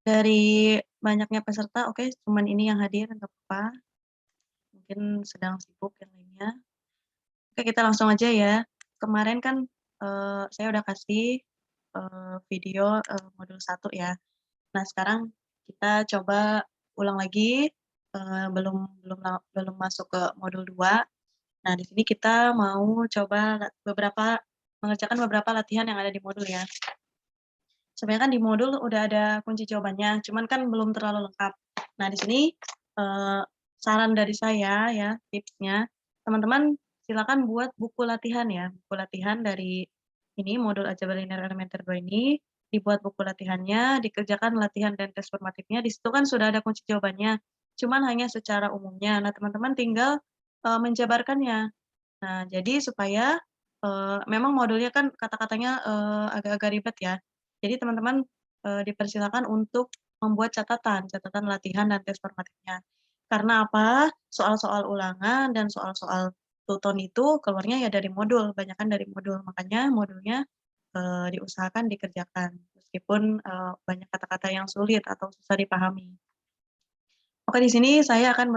Dari banyaknya peserta, oke, cuman ini yang hadir, nggak apa-apa. Mungkin sedang sibuk yang lainnya. Oke, kita langsung aja ya. Kemarin kan, saya udah kasih, video, modul 1 ya. Nah, sekarang kita coba ulang lagi, belum belum masuk ke modul 2. Nah, di sini kita mau coba mengerjakan beberapa latihan yang ada di modul ya. Sebenarnya kan di modul udah ada kunci jawabannya, cuman kan belum terlalu lengkap. Nah, di sini, saran dari saya ya, tipsnya, teman-teman silakan buat buku latihan ya, buku latihan dari ini, modul aljabar linear elementer 2 ini, dibuat buku latihannya, dikerjakan latihan dan tes formatifnya, di situ kan sudah ada kunci jawabannya, cuman hanya secara umumnya. Nah, teman-teman tinggal, menjabarkannya. Nah, jadi supaya, memang modulnya kan kata-katanya, agak-agak ribet ya. Jadi teman-teman, dipersilakan untuk membuat catatan latihan dan tes formatifnya. Karena apa? Soal-soal ulangan dan soal-soal tuton itu keluarnya ya dari modul, banyakan dari modul. Makanya modulnya, diusahakan dikerjakan, meskipun, banyak kata-kata yang sulit atau susah dipahami. Oke, di sini saya akan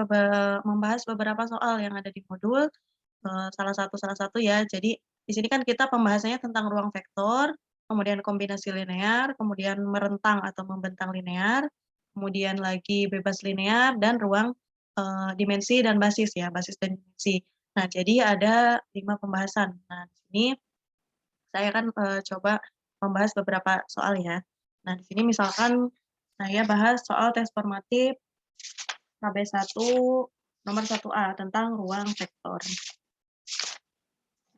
membahas beberapa soal yang ada di modul, salah satu ya. Jadi di sini kan kita pembahasannya tentang ruang vektor, kemudian kombinasi linear, kemudian merentang atau membentang linear, kemudian lagi bebas linear dan ruang, dimensi dan basis ya, basis dan dimensi. Nah, jadi ada 5 pembahasan. Nah, di sini saya akan, coba membahas beberapa soal ya. Nah, di sini misalkan saya bahas soal tes formatif KB1 nomor 1A tentang ruang vektor.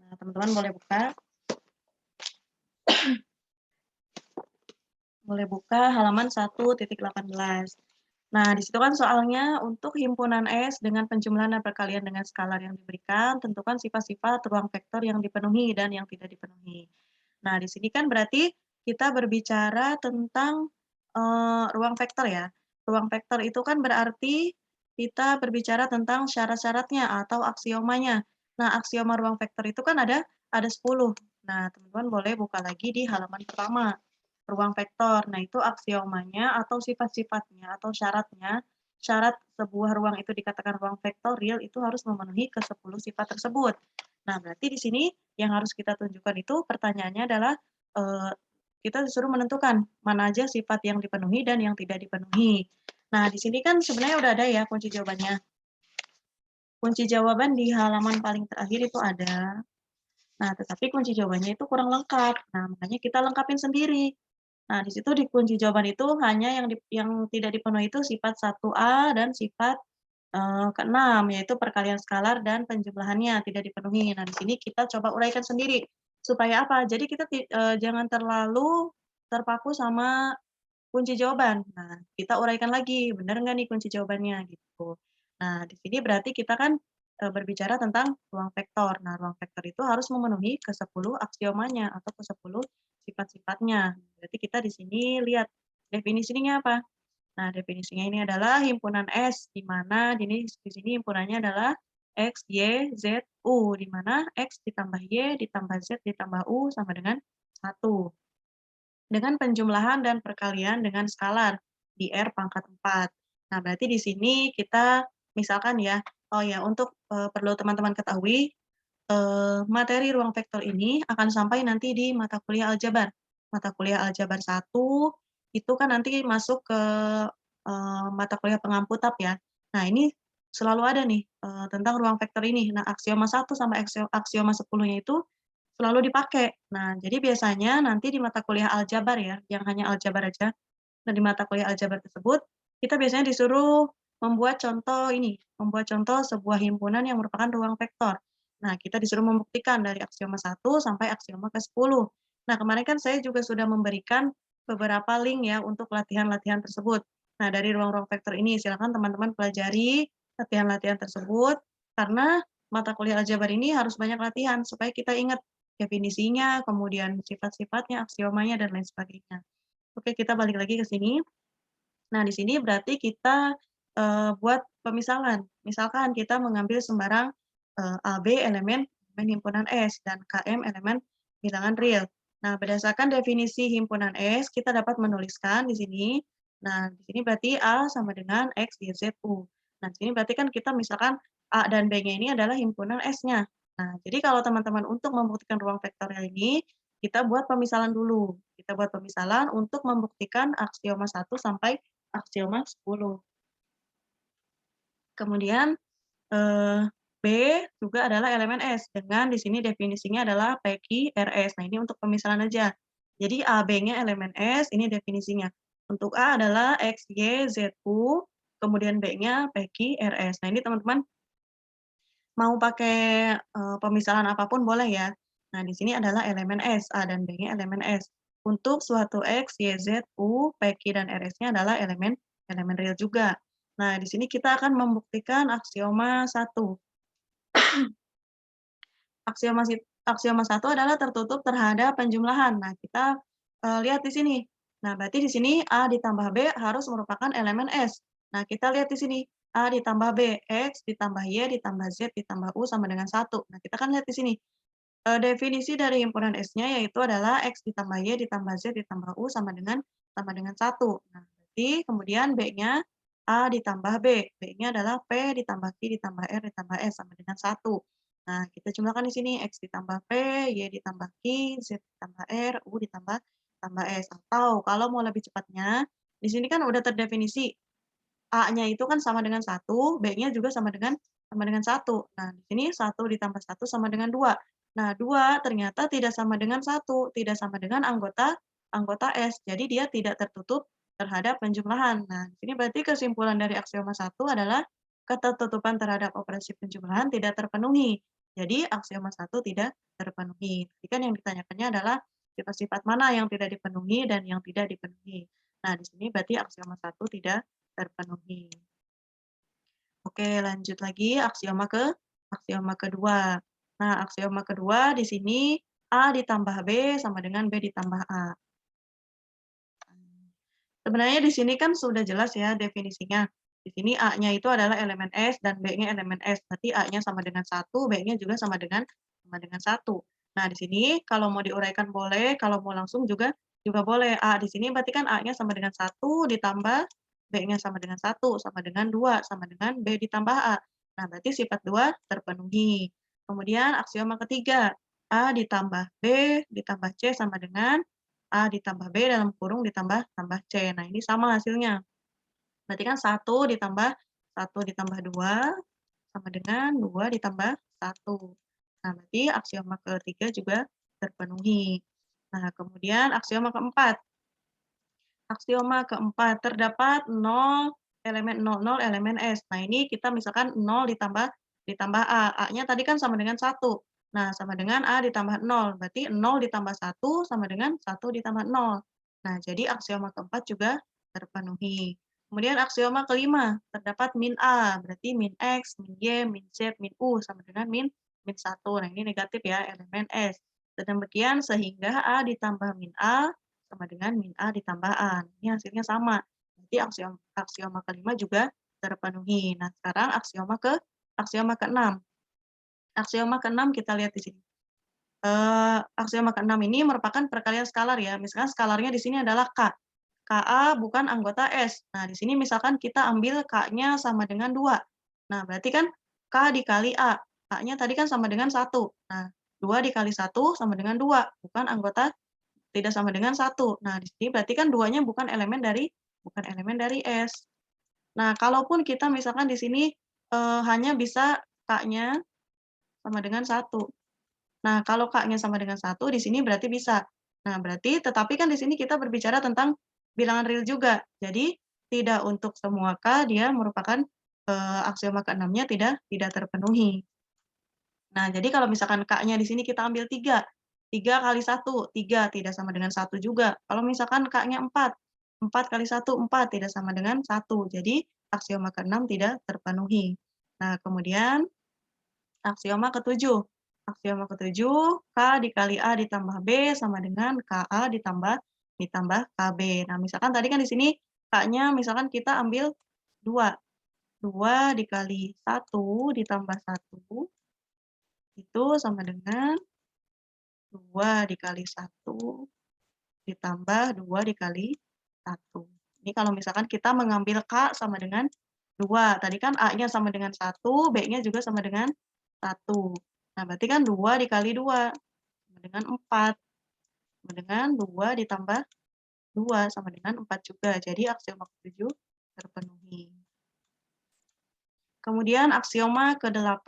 Nah, teman-teman boleh buka halaman 1.18. Nah, di situ kan soalnya untuk himpunan S dengan penjumlahan dan perkalian dengan skalar yang diberikan, tentukan sifat-sifat ruang vektor yang dipenuhi dan yang tidak dipenuhi. Nah, di sini kan berarti kita berbicara tentang, ruang vektor ya. Ruang vektor itu kan berarti kita berbicara tentang syarat-syaratnya atau aksiomanya. Nah, aksioma ruang vektor itu kan ada 10. Nah, teman-teman boleh buka lagi di halaman pertama, ruang vektor. Nah, itu aksiomanya atau sifat-sifatnya atau syaratnya, syarat sebuah ruang itu dikatakan ruang vektor real itu harus memenuhi ke-10 sifat tersebut. Nah, berarti di sini yang harus kita tunjukkan itu pertanyaannya adalah, eee, kita disuruh menentukan mana aja sifat yang dipenuhi dan yang tidak dipenuhi. Nah, di sini kan sebenarnya udah ada ya kunci jawabannya. Kunci jawaban di halaman paling terakhir itu ada. Nah, tetapi kunci jawabannya itu kurang lengkap. Nah, makanya kita lengkapin sendiri. Nah, di situ di kunci jawaban itu hanya yang tidak dipenuhi itu sifat 1A dan sifat, ke-6, yaitu perkalian skalar dan penjumlahannya tidak dipenuhi. Nah, di sini kita coba uraikan sendiri, supaya apa? Jadi kita jangan terlalu terpaku sama kunci jawaban. Nah, kita uraikan lagi, benar nggak nih kunci jawabannya, gitu. Nah, di sini berarti kita kan, berbicara tentang ruang vektor. Nah, ruang vektor itu harus memenuhi ke-10 aksiomanya atau ke-10 sifat-sifatnya. Berarti kita di sini lihat definisinya apa. Nah, definisinya ini adalah himpunan S, di mana di sini himpunannya adalah X, Y, Z, U, di mana X ditambah Y ditambah Z ditambah U sama dengan 1. Dengan penjumlahan dan perkalian dengan skalar di R pangkat 4. Nah, berarti di sini kita misalkan ya, oh ya untuk, perlu teman-teman ketahui, materi ruang vektor ini akan sampai nanti di mata kuliah aljabar. Mata kuliah aljabar 1 itu kan nanti masuk ke, mata kuliah pengampu TAP ya. Nah, ini selalu ada nih, tentang ruang vektor ini. Nah, aksioma 1 sampai aksioma 10-nya itu selalu dipakai. Nah, jadi biasanya nanti di mata kuliah aljabar ya, yang hanya aljabar aja. Nah, di mata kuliah aljabar tersebut, kita biasanya disuruh membuat contoh ini, membuat contoh sebuah himpunan yang merupakan ruang vektor. Nah, kita disuruh membuktikan dari aksioma 1 sampai aksioma ke-10. Nah, kemarin kan saya juga sudah memberikan beberapa link ya untuk latihan-latihan tersebut. Nah, dari ruang-ruang vektor ini silakan teman-teman pelajari latihan-latihan tersebut, karena mata kuliah aljabar ini harus banyak latihan supaya kita ingat definisinya, kemudian sifat-sifatnya, aksiomanya, dan lain sebagainya. Oke, kita balik lagi ke sini. Nah, di sini berarti kita, buat pemisalan. Misalkan kita mengambil sembarang, AB elemen himpunan S dan KM elemen bilangan real. Nah, berdasarkan definisi himpunan S, kita dapat menuliskan di sini. Nah, di sini berarti A sama dengan X, Y, Z, U. Nah, di sini berarti kan kita misalkan A dan B-nya ini adalah himpunan S-nya. Nah, jadi kalau teman-teman untuk membuktikan ruang vektorial ini, kita buat pemisalan dulu. Kita buat pemisalan untuk membuktikan aksioma 1 sampai aksioma 10. Kemudian B juga adalah elemen S, dengan di sini definisinya adalah PQRS. Nah, ini untuk pemisalan aja. Jadi A, B-nya elemen S, ini definisinya. Untuk A adalah X, Y, Z, U, kemudian B-nya PQRS. Nah, ini teman-teman mau pakai pemisalan apapun boleh ya. Nah, di sini adalah elemen S, A dan B-nya elemen S. Untuk suatu X, Y, Z, U, PQ dan RS-nya adalah elemen real juga. Nah, di sini kita akan membuktikan aksioma 1. Aksioma 1 adalah tertutup terhadap penjumlahan. Nah, kita, lihat di sini. Nah, berarti di sini A ditambah B harus merupakan elemen S. Nah, kita lihat di sini, A ditambah B, X ditambah Y ditambah Z ditambah U sama dengan 1. Nah, kita kan lihat di sini, definisi dari himpunan S-nya yaitu adalah X ditambah Y ditambah Z ditambah U sama dengan 1. Nah, berarti kemudian B-nya A ditambah B, B-nya adalah P ditambah Q ditambah R ditambah S sama dengan 1. Nah, kita jumlahkan di sini X ditambah P, Y ditambah Q, Z ditambah R, U tambah S. Atau kalau mau lebih cepatnya, di sini kan udah terdefinisi A-nya itu kan sama dengan 1, B-nya juga sama dengan 1. Nah, di sini 1 ditambah 1 sama dengan 2. Nah, 2 ternyata tidak sama dengan 1, tidak sama dengan anggota anggota S. Jadi dia tidak tertutup terhadap penjumlahan. Nah, di sini berarti kesimpulan dari aksioma 1 adalah ketertutupan terhadap operasi penjumlahan tidak terpenuhi. Jadi aksioma 1 tidak terpenuhi. Jadi kan yang ditanyakannya adalah sifat-sifat mana yang tidak dipenuhi dan yang tidak dipenuhi. Nah, di sini berarti aksioma 1 tidak terpenuhi. Oke, lanjut lagi aksioma kedua. Nah, aksioma kedua di sini A ditambah B sama dengan B ditambah A. Sebenarnya di sini kan sudah jelas ya definisinya. Di sini A-nya itu adalah elemen S dan B-nya elemen S. Berarti A-nya sama dengan 1, B-nya juga sama dengan 1. Nah, di sini kalau mau diuraikan boleh, kalau mau langsung juga boleh. A di sini berarti kan A-nya sama dengan 1 ditambah B-nya sama dengan 1 sama dengan 2 sama dengan B ditambah A. Nah, berarti sifat 2 terpenuhi. Kemudian aksioma ketiga, A ditambah B ditambah C sama dengan A ditambah B dalam kurung tambah C. Nah, ini sama hasilnya. Berarti kan 1 ditambah 2 sama dengan 2 ditambah 1. Nah, berarti aksioma ketiga juga terpenuhi. Nah, kemudian aksioma keempat. Aksioma keempat, terdapat 0 elemen 00 elemen S. Nah, ini kita misalkan 0 ditambah A. A-nya tadi kan sama dengan 1. Nah, sama dengan A ditambah 0. Berarti 0 ditambah 1 sama dengan 1 ditambah 0. Nah, jadi aksioma keempat juga terpenuhi. Kemudian aksioma kelima, terdapat min A. Berarti min X, min Y, min Z, min U sama dengan min 1. Nah, ini negatif ya, elemen S. Demikian sehingga A ditambah min A sama dengan min A ditambah A. Ini hasilnya sama. Berarti aksioma kelima juga terpenuhi. Nah, sekarang aksioma keenam. Aksioma keenam kita lihat di sini. Aksioma keenam ini merupakan perkalian skalar ya. Misalkan skalarnya di sini adalah K. KA bukan anggota S. Nah, di sini misalkan kita ambil K-nya sama dengan 2. Nah, berarti kan K dikali A. A-nya tadi kan sama dengan 1. Nah, 2 dikali 1 sama dengan 2. Bukan anggota tidak sama dengan 1. Nah, di sini berarti kan 2-nya bukan elemen dari S. Nah, kalaupun kita misalkan di sini, hanya bisa K-nya sama dengan 1. Nah, kalau K-nya sama dengan 1, di sini berarti bisa. Nah, berarti tetapi kan di sini kita berbicara tentang bilangan real juga. Jadi, tidak untuk semua K dia merupakan, aksioma keenamnya tidak terpenuhi. Nah, jadi kalau misalkan K-nya di sini kita ambil 3, 3 kali 1, 3 tidak sama dengan 1 juga. Kalau misalkan K-nya 4, 4 kali 1, 4 tidak sama dengan 1. Jadi aksioma ke-6 tidak terpenuhi. Nah, kemudian aksioma ke-7. Aksioma ke-7, K dikali A ditambah B sama dengan KA ditambah KB. Nah, misalkan tadi kan di sini K-nya misalkan kita ambil 2. 2 dikali 1 ditambah 1 itu sama dengan 2 dikali 1 ditambah 2 dikali 1. Ini kalau misalkan kita mengambil K sama dengan 2. Tadi kan A-nya sama dengan 1, B-nya juga sama dengan 1. Nah, berarti kan 2 dikali 2 sama dengan 4. Sama dengan 2 ditambah 2 sama dengan 4 juga. Jadi aksioma ke-7 terpenuhi. Kemudian aksioma ke-8.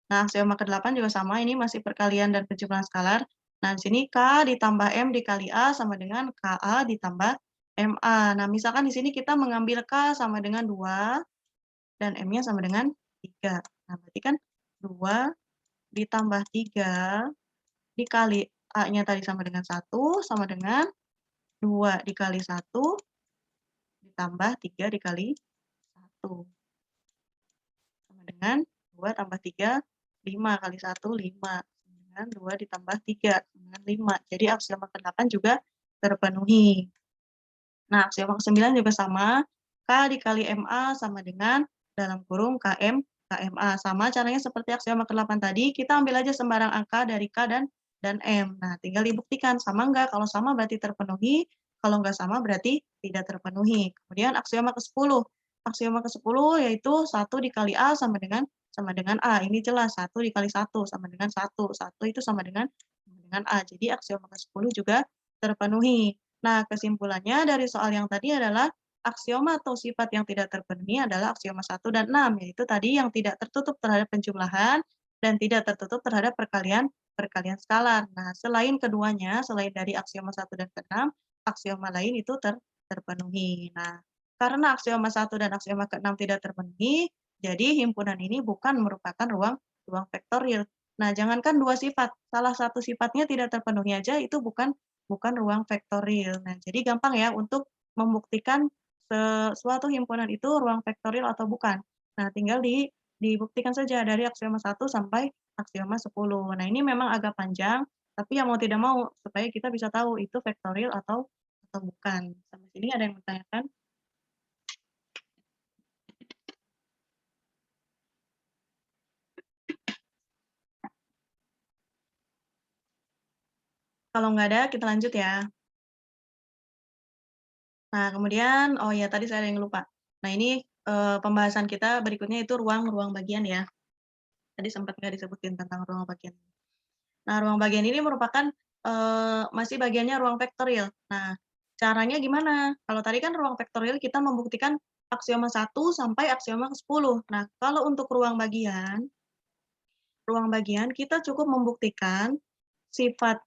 Nah, aksioma ke-8 juga sama, ini masih perkalian dan penjumlahan skalar. Nah, di sini K ditambah M dikali A sama dengan KA ditambah MA. Nah, misalkan di sini kita mengambil K sama dengan 2 dan M-nya sama dengan 3. Nah, berarti kan 2 ditambah 3 dikali A-nya tadi sama dengan 1 sama dengan 2 dikali 1 ditambah 3 dikali 1. Sama dengan 2 tambah 3, 5 kali 1, 5. Dengan 2 ditambah 3, sama dengan 5. Jadi aksioma ke-8 juga terpenuhi. Nah, aksioma ke-9 juga sama. K dikali MA sama dengan dalam kurung KM, KMA. Sama caranya seperti aksioma ke-8 tadi, kita ambil aja sembarang angka dari K dan M. Nah, tinggal dibuktikan sama enggak. Kalau sama berarti terpenuhi, kalau enggak sama berarti tidak terpenuhi. Kemudian aksioma ke-10. Aksioma ke-10 yaitu 1 dikali A sama dengan A. Ini jelas 1 dikali 1 sama dengan 1. 1 itu sama dengan A. Jadi aksioma ke-10 juga terpenuhi. Nah, kesimpulannya dari soal yang tadi adalah aksioma atau sifat yang tidak terpenuhi adalah aksioma 1 dan 6, yaitu tadi yang tidak tertutup terhadap penjumlahan dan tidak tertutup terhadap perkalian skalar. Nah, selain keduanya, selain dari aksioma 1 dan ke-6, aksioma lain itu terpenuhi. Nah, karena aksioma 1 dan aksioma ke-6 tidak terpenuhi, jadi himpunan ini bukan merupakan ruang vektorial. Nah, jangankan dua sifat, salah satu sifatnya tidak terpenuhi aja itu bukan ruang vektorial. Nah, jadi gampang ya untuk membuktikan suatu himpunan itu ruang vektorial atau bukan. Nah, tinggal dibuktikan saja dari aksioma 1 sampai aksioma 10. Nah, ini memang agak panjang, tapi ya mau tidak mau supaya kita bisa tahu itu vektorial atau bukan. Sampai sini ada yang bertanyakan? Kalau nggak ada, kita lanjut ya. Nah, kemudian, oh ya tadi saya ada yang lupa. Nah, ini pembahasan kita berikutnya itu ruang bagian ya. Tadi sempat nggak disebutin tentang ruang bagian. Nah, ruang bagian ini merupakan masih bagiannya ruang vektorial. Nah, caranya gimana? Kalau tadi kan ruang vektorial kita membuktikan aksioma 1 sampai aksioma ke-10. Nah, kalau untuk ruang bagian kita cukup membuktikan sifat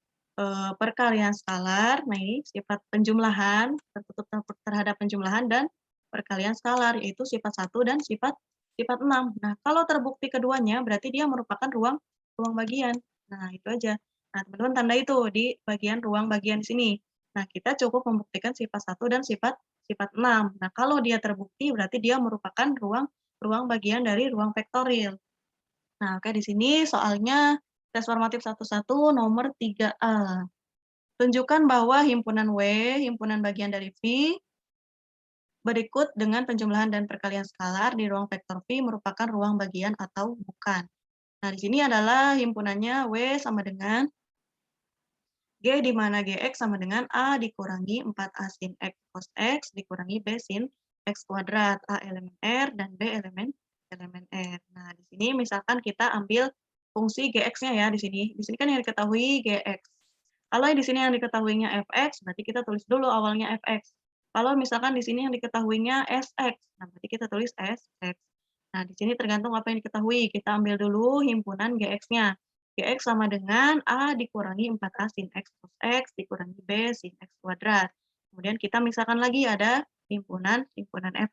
perkalian skalar, nah ini sifat penjumlahan, tertutup terhadap penjumlahan dan perkalian skalar, yaitu sifat 1 dan sifat 6. Nah, kalau terbukti keduanya, berarti dia merupakan ruang bagian. Nah, itu aja. Nah, teman-teman tanda itu di bagian ruang bagian di sini. Nah, kita cukup membuktikan sifat 1 dan sifat 6. Nah, kalau dia terbukti, berarti dia merupakan ruang bagian dari ruang vektorial. Nah, oke di sini soalnya tes formatif 11 nomor 3A. Tunjukkan bahwa himpunan W, himpunan bagian dari V, berikut dengan penjumlahan dan perkalian skalar di ruang vektor V merupakan ruang bagian atau bukan. Nah, di sini adalah himpunannya W sama dengan G di mana Gx sama dengan A dikurangi 4A sin X cos X dikurangi B sin X kuadrat. A elemen R dan B elemen R. Nah, di sini misalkan kita ambil fungsi Gx-nya ya di sini. Di sini kan yang diketahui Gx. Kalau di sini yang diketahuinya Fx, berarti kita tulis dulu awalnya Fx. Kalau misalkan di sini yang diketahuinya Sx, nah berarti kita tulis Sx. Nah, di sini tergantung apa yang diketahui. Kita ambil dulu himpunan Gx-nya. Gx sama dengan A dikurangi 4A sin X cos X dikurangi B sin X kuadrat. Kemudian kita misalkan lagi ada himpunan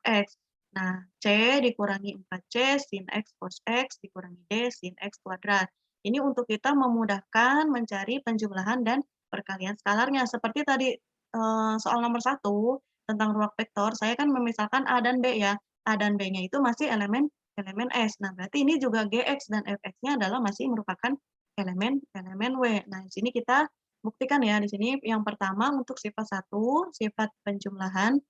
Fx. Nah, C dikurangi 4C sin X cos X dikurangi D sin X kuadrat. Ini untuk kita memudahkan mencari penjumlahan dan perkalian skalarnya. Seperti tadi soal nomor 1 tentang ruang vektor, saya kan memisahkan A dan B ya. A dan B-nya itu masih elemen S. Nah, berarti ini juga Gx dan Fx-nya adalah masih merupakan elemen W. Nah, di sini kita buktikan ya. Di sini yang pertama untuk sifat 1, sifat penjumlahan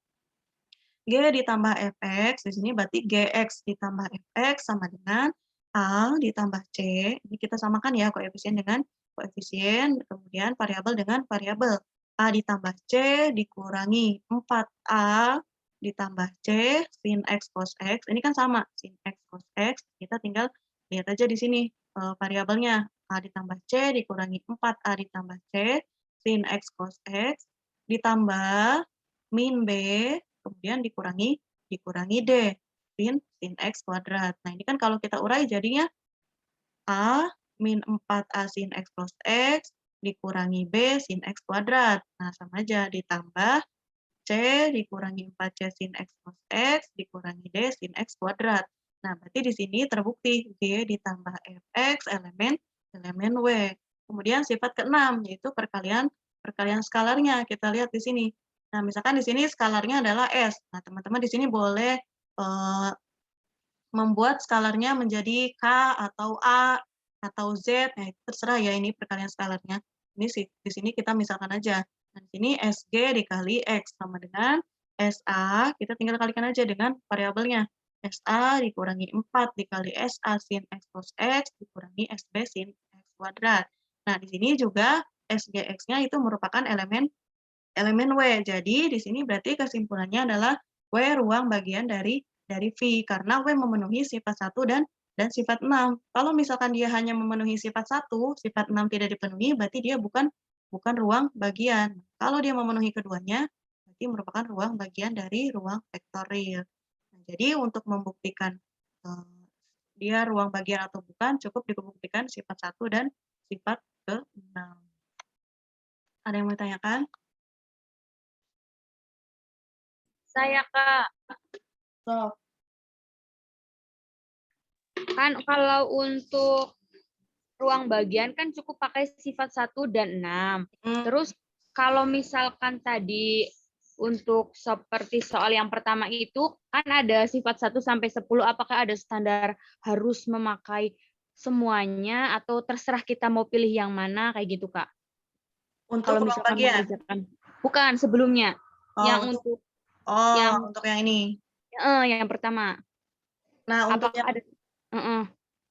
G ditambah Fx, di sini berarti Gx ditambah Fx sama dengan A ditambah C. Ini kita samakan ya koefisien dengan koefisien, kemudian variabel dengan variabel. A ditambah C dikurangi 4A ditambah C sin X cos X, ini kan sama, sin X cos X, kita tinggal lihat aja di sini variabelnya. A ditambah C dikurangi 4A ditambah C sin X cos X ditambah min B, kemudian dikurangi D, sin X kuadrat. Nah, ini kan kalau kita urai jadinya A min 4A sin X plus X dikurangi B sin X kuadrat. Nah, sama aja, ditambah C dikurangi 4C sin X plus X dikurangi D sin X kuadrat. Nah, berarti di sini terbukti G ditambah Fx elemen W. Kemudian sifat keenam, yaitu perkalian skalarnya. Kita lihat di sini. Nah, misalkan di sini skalarnya adalah S. Nah, teman-teman di sini boleh membuat skalarnya menjadi K atau A atau Z, nah itu terserah ya, ini perkalian skalarnya. Ini sih di sini kita misalkan aja. Nah, di sini SG dikali X sama dengan SA, kita tinggal kalikan aja dengan variabelnya. SA dikurangi 4 dikali SA sin X plus X dikurangi SB sin X kuadrat. Nah, di sini juga SGX-nya itu merupakan elemen W. Jadi di sini berarti kesimpulannya adalah W ruang bagian dari V karena W memenuhi sifat 1 dan sifat 6. Kalau misalkan dia hanya memenuhi sifat 1, sifat 6 tidak dipenuhi, berarti dia bukan ruang bagian. Kalau dia memenuhi keduanya, berarti merupakan ruang bagian dari ruang vektorial. Nah, jadi untuk membuktikan dia ruang bagian atau bukan, cukup dibuktikan sifat 1 dan sifat ke-6. Ada yang mau ditanyakan? Saya, Kak. So, Kan kalau untuk ruang bagian kan cukup pakai sifat 1 dan 6. Terus kalau misalkan tadi untuk seperti soal yang pertama itu kan ada sifat 1 sampai 10, apakah ada standar harus memakai semuanya atau terserah kita mau pilih yang mana kayak gitu, Kak? untuk Kalau ruang misalkan bagian? mengerjakan. Bukan, sebelumnya. Yang untuk yang ini. yang pertama. Nah, Apakah ada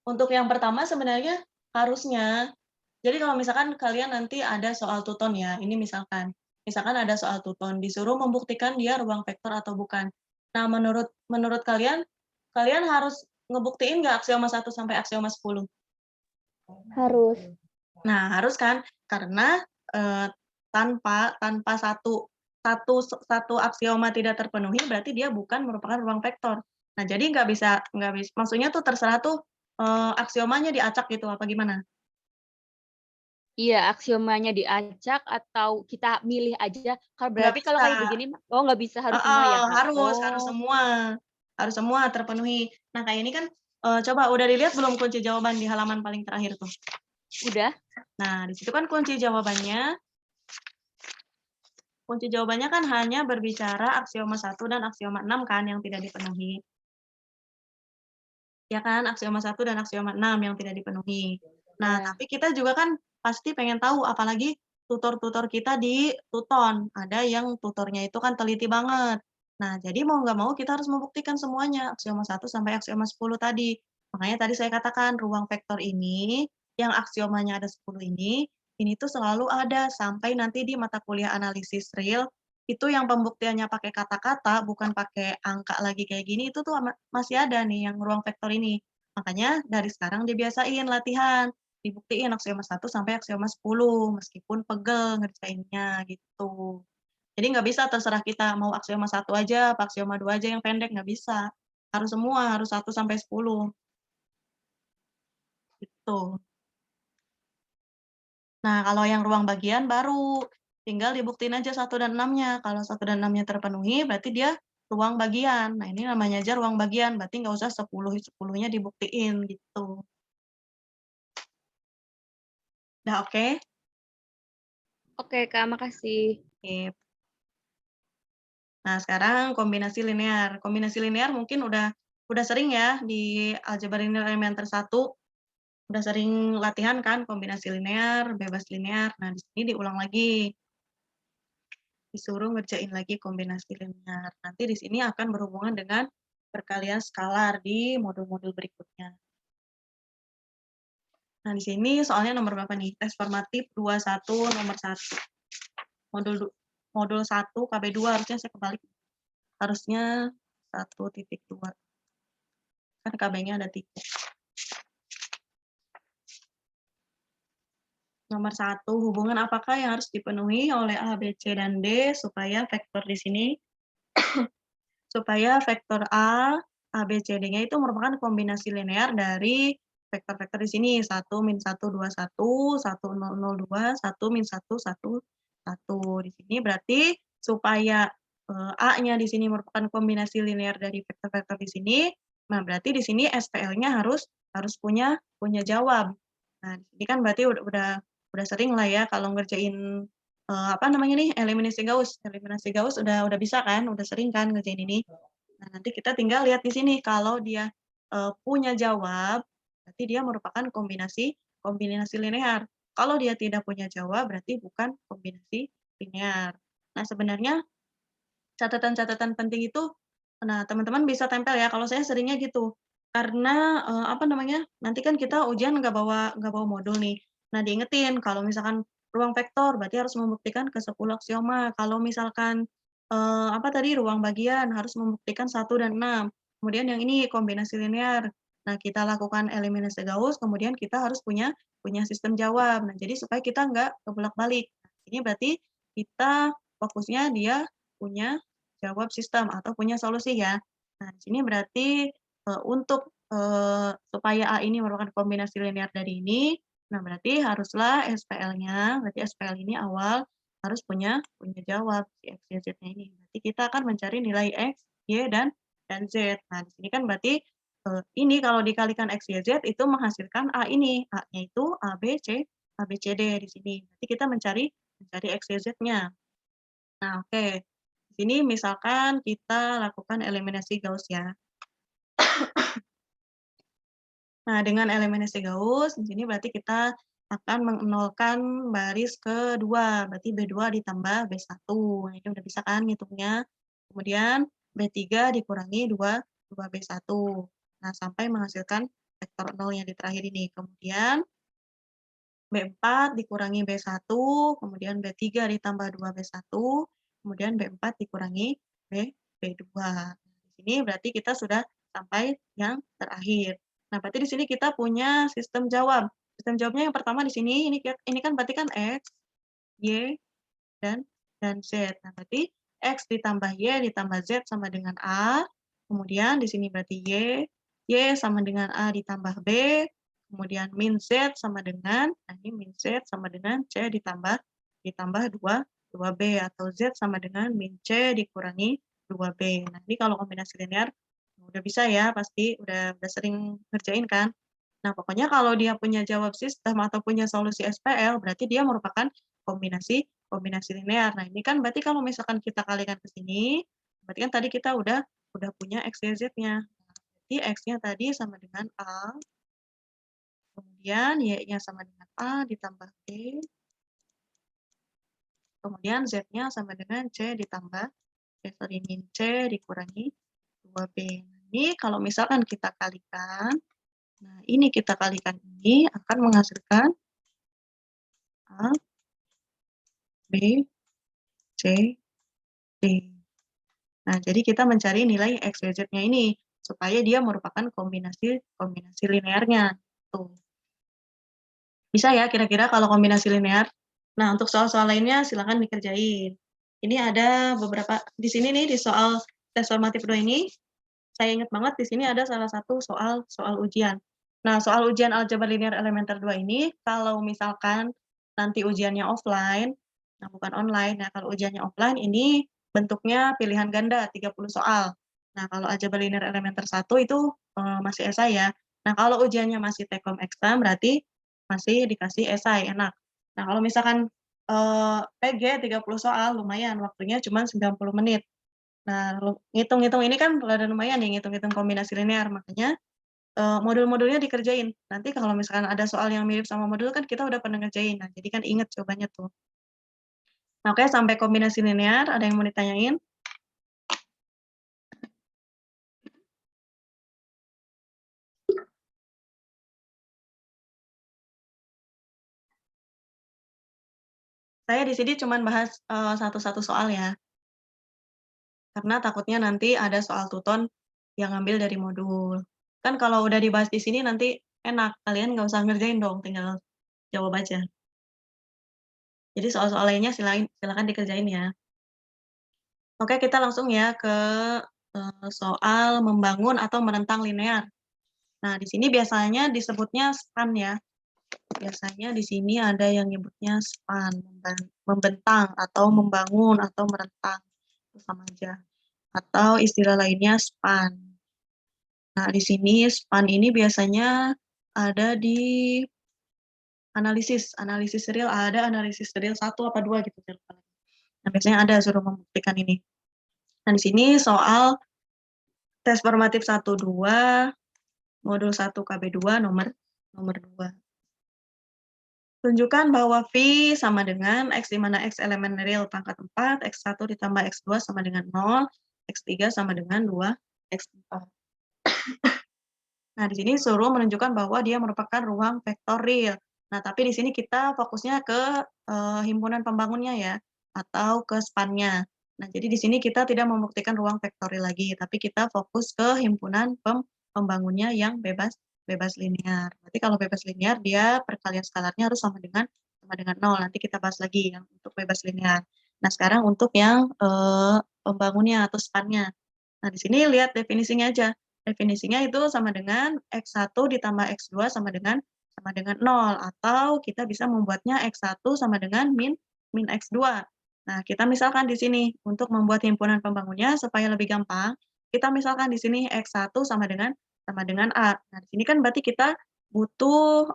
untuk yang pertama sebenarnya harusnya, jadi kalau misalkan kalian nanti ada soal tuton ya, ini misalkan ada soal tuton, disuruh membuktikan dia ruang vektor atau bukan. Nah, menurut kalian harus ngebuktiin nggak aksioma 1 sampai aksioma 10? Harus. Nah, harus kan? Karena tanpa satu aksioma tidak terpenuhi, berarti dia bukan merupakan ruang vektor. Nah, jadi nggak bisa, maksudnya tuh terserah tuh aksiomanya diacak gitu, apa gimana? Iya, aksiomanya diacak atau kita milih aja. Nggak Berarti kalau bisa. kayak begini, nggak bisa, harus semua ya, Kak? Harus semua. Harus semua terpenuhi. Nah, kayak ini kan, coba udah dilihat belum kunci jawaban di halaman paling terakhir tuh? Udah. Nah, di situ kan kunci jawabannya kan hanya berbicara aksioma 1 dan aksioma 6 kan yang tidak dipenuhi. Ya kan, aksioma 1 dan aksioma 6 yang tidak dipenuhi. Nah, tapi kita juga kan pasti pengen tahu, apalagi tutor-tutor kita di Tuton. Ada yang tutornya itu kan teliti banget. Nah, jadi mau nggak mau kita harus membuktikan semuanya, aksioma 1 sampai aksioma 10 tadi. Makanya tadi saya katakan ruang vektor ini, yang aksiomanya ada 10 ini tuh selalu ada sampai nanti di mata kuliah analisis real, itu yang pembuktiannya pakai kata-kata, bukan pakai angka lagi kayak gini, itu tuh masih ada nih yang ruang vektor ini. Makanya dari sekarang dibiasain latihan, dibuktiin aksioma 1 sampai aksioma 10, meskipun pegel ngerjainnya gitu. Jadi nggak bisa terserah kita mau aksioma 1 aja, apa aksioma 2 aja yang pendek, nggak bisa. Harus semua, harus 1 sampai 10. Gitu. Nah, kalau yang ruang bagian baru, tinggal dibuktiin aja 1 dan 6-nya. Kalau 1 dan 6-nya terpenuhi, berarti dia ruang bagian. Nah, ini namanya aja ruang bagian, berarti nggak usah 10-10-nya dibuktiin, gitu. Udah oke? Oke, Kak, makasih. Sip. Nah, sekarang kombinasi linear. Kombinasi linear mungkin udah sering ya di aljabar linear elementer 1. Udah sering latihan kan kombinasi linear, bebas linear. Nah, di sini diulang lagi. Disuruh ngerjain lagi kombinasi linear. Nanti di sini akan berhubungan dengan perkalian skalar di modul-modul berikutnya. Nah, di sini soalnya nomor berapa nih? Tes formatif 21 nomor 1. Modul 1 KB2 harusnya saya kebalik. Harusnya 1.2. Kan KB-nya ada 3. Nomor 1, hubungan apakah yang harus dipenuhi oleh A, B, C, dan D supaya vektor di sini supaya vektor A, B, C, D-nya itu merupakan kombinasi linear dari vektor-vektor di sini 1, -1, 21, 1, 0, 0, 2, 1, -1, 1, 1. Di sini berarti supaya A-nya di sini merupakan kombinasi linear dari vektor-vektor di sini, nah berarti di sini SPL-nya harus punya jawab. Nah, ini kan berarti udah sering lah ya kalau ngerjain apa namanya nih, eliminasi Gauss. Eliminasi Gauss udah bisa kan, udah sering kan ngerjain ini. Nah, nanti kita tinggal lihat di sini kalau dia punya jawab, berarti dia merupakan kombinasi linear. Kalau dia tidak punya jawab, berarti bukan kombinasi linear. Nah, sebenarnya catatan-catatan penting itu, nah teman-teman bisa tempel ya, kalau saya seringnya gitu. Karena, apa namanya, nanti kan kita ujian nggak bawa modul nih. Nah, diingetin kalau misalkan ruang vektor berarti harus membuktikan ke-10 aksioma. Kalau misalkan, apa tadi, ruang bagian harus membuktikan 1 dan 6. Kemudian yang ini kombinasi linear. Nah, kita lakukan eliminasi Gauss, kemudian kita harus punya sistem jawab. Nah, jadi supaya kita nggak kebolak-balik. Ini berarti kita fokusnya dia punya jawab sistem atau punya solusi ya. Nah, di sini berarti, untuk, supaya A ini merupakan kombinasi linear dari ini, nah berarti haruslah SPL-nya, berarti SPL ini awal harus punya jawab si X, Y, Z-nya ini. Berarti kita akan mencari nilai X, Y, dan Z. Nah, di sini kan berarti, ini kalau dikalikan X, Y, Z itu menghasilkan A ini, A-nya itu A, B, C, D di sini. Berarti kita mencari X, Y, Z-nya. Nah, oke. Di sini misalkan kita lakukan eliminasi Gauss ya. Nah, dengan eliminasi Gauss, di sini berarti kita akan menolkan baris kedua, berarti B2 ditambah B1. Nah, ini udah bisa kan ngitungnya. Kemudian B3 dikurangi 2B1. Nah, sampai menghasilkan vektor 0 yang di terakhir ini. Kemudian B4 dikurangi B1, kemudian B3 ditambah 2B1, kemudian B4 dikurangi B2. Di sini berarti kita sudah sampai yang terakhir. Nah, berarti di sini kita punya sistem jawab. Sistem jawabnya yang pertama di sini, ini kan berarti kan X, Y, dan Z. Nah, berarti X ditambah Y ditambah Z sama dengan A, kemudian di sini berarti Y sama dengan A ditambah B, kemudian min Z sama dengan, nah ini min Z sama dengan C ditambah 2B, atau Z sama dengan min C dikurangi 2B. Nah, ini kalau kombinasi linear, udah bisa ya, pasti udah sering ngerjain kan. Nah, pokoknya kalau dia punya jawab sistem atau punya solusi SPL, berarti dia merupakan kombinasi linear. Nah, ini kan berarti kalau misalkan kita kalikan ke sini, berarti kan tadi kita udah punya X, Y, Z-nya. Jadi X-nya tadi sama dengan A, kemudian Y-nya sama dengan A ditambah B, kemudian Z-nya sama dengan C ditambah, min C dikurangi 2B. Nah, ini kalau misalkan kita kalikan, nah ini kita kalikan ini akan menghasilkan A, B, C, D. Nah, jadi kita mencari nilai X, Y, Z-nya ini, supaya dia merupakan kombinasi linearnya. Tuh. Bisa ya kira-kira kalau kombinasi linear? Nah, untuk soal-soal lainnya silakan dikerjain. Ini ada beberapa, di sini nih di soal tes formatif 2 ini, saya ingat banget di sini ada salah satu soal ujian. Nah, soal ujian aljabar linear elementer 2 ini, kalau misalkan nanti ujiannya offline, nah bukan online, nah kalau ujiannya offline ini bentuknya pilihan ganda 30 soal. Nah, kalau aljabar linear elementer 1 itu masih esai ya. Nah, kalau ujiannya masih T-Kom exam berarti masih dikasih esai, enak. Nah, kalau misalkan PG 30 soal lumayan, waktunya cuma 90 menit. Nah, ngitung-ngitung ini kan rada lumayan nih, ngitung-ngitung kombinasi linear, makanya modul-modulnya dikerjain. Nanti kalau misalkan ada soal yang mirip sama modul kan kita udah pernah ngerjain, nah jadi kan inget jawabannya tuh. Nah, oke, sampai kombinasi linear, ada yang mau ditanyain? Saya di sini cuman bahas, satu-satu soal ya, karena takutnya nanti ada soal tuton yang ngambil dari modul. Kan kalau udah dibahas di sini nanti enak, kalian nggak usah ngerjain dong, tinggal jawab aja. Jadi soal-soal lainnya silakan dikerjain ya. Oke, kita langsung ya ke, soal membangun atau menentang linear. Nah, di sini biasanya disebutnya span ya. Biasanya di sini ada yang nyebutnya span, membentang atau membangun atau merentang, itu sama aja. Atau istilah lainnya span. Nah, di sini span ini biasanya ada di analisis real, ada analisis real 1 apa 2 gitu. Nah, biasanya ada suruh membuktikan ini. Nah, di sini soal tes formatif 1, 2, modul 1 KB2 nomor 2. Tunjukkan bahwa V sama dengan X di mana X elemen real pangkat 4, X1 ditambah X2 sama dengan 0, X3 sama dengan 2, X4. Nah, di sini suruh menunjukkan bahwa dia merupakan ruang vektor real. Nah, tapi di sini kita fokusnya ke himpunan pembangunnya ya, atau ke span-nya. Nah, jadi di sini kita tidak membuktikan ruang vektorial lagi, tapi kita fokus ke himpunan pembangunnya yang bebas linear. Berarti kalau bebas linear dia perkalian skalarnya harus sama dengan 0. Nanti kita bahas lagi yang untuk bebas linear. Nah, sekarang untuk yang pembangunnya atau span-nya. Nah, di sini lihat definisinya aja. Definisinya itu sama dengan X1 ditambah X2 sama dengan 0, atau kita bisa membuatnya X1 sama dengan min X2. Nah, kita misalkan di sini untuk membuat himpunan pembangunnya supaya lebih gampang, kita misalkan di sini X1 sama dengan A. Nah, di sini kan berarti kita butuh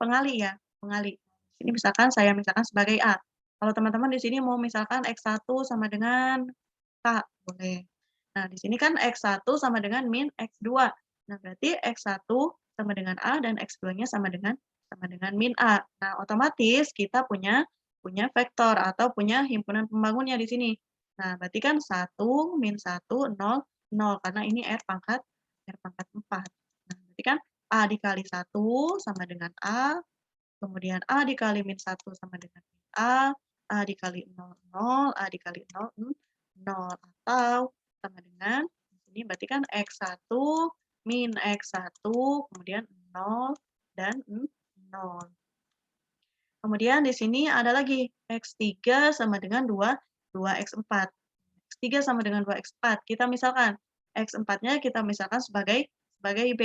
pengali ya, pengali. Di sini misalkan saya misalkan sebagai A. Kalau teman-teman di sini mau misalkan X1 sama dengan K, boleh. Nah, di sini kan X1 sama dengan min X2. Nah, berarti X1 sama dengan A dan X2-nya sama dengan min A. Nah, otomatis kita punya vektor atau punya himpunan pembangunnya di sini. Nah, berarti kan 1, min 1, 0, 0, karena ini R pangkat 4. Nah, berarti kan A dikali 1 sama dengan A, kemudian A dikali min 1 sama dengan min A dikali 0, 0, A dikali 0, 0, atau sama dengan, ini berarti kan X1 min X1, kemudian 0 dan 0. Kemudian di sini ada lagi X3 sama dengan 2X4. X3 sama dengan 2X4. Kita misalkan X4-nya kita misalkan sebagai B.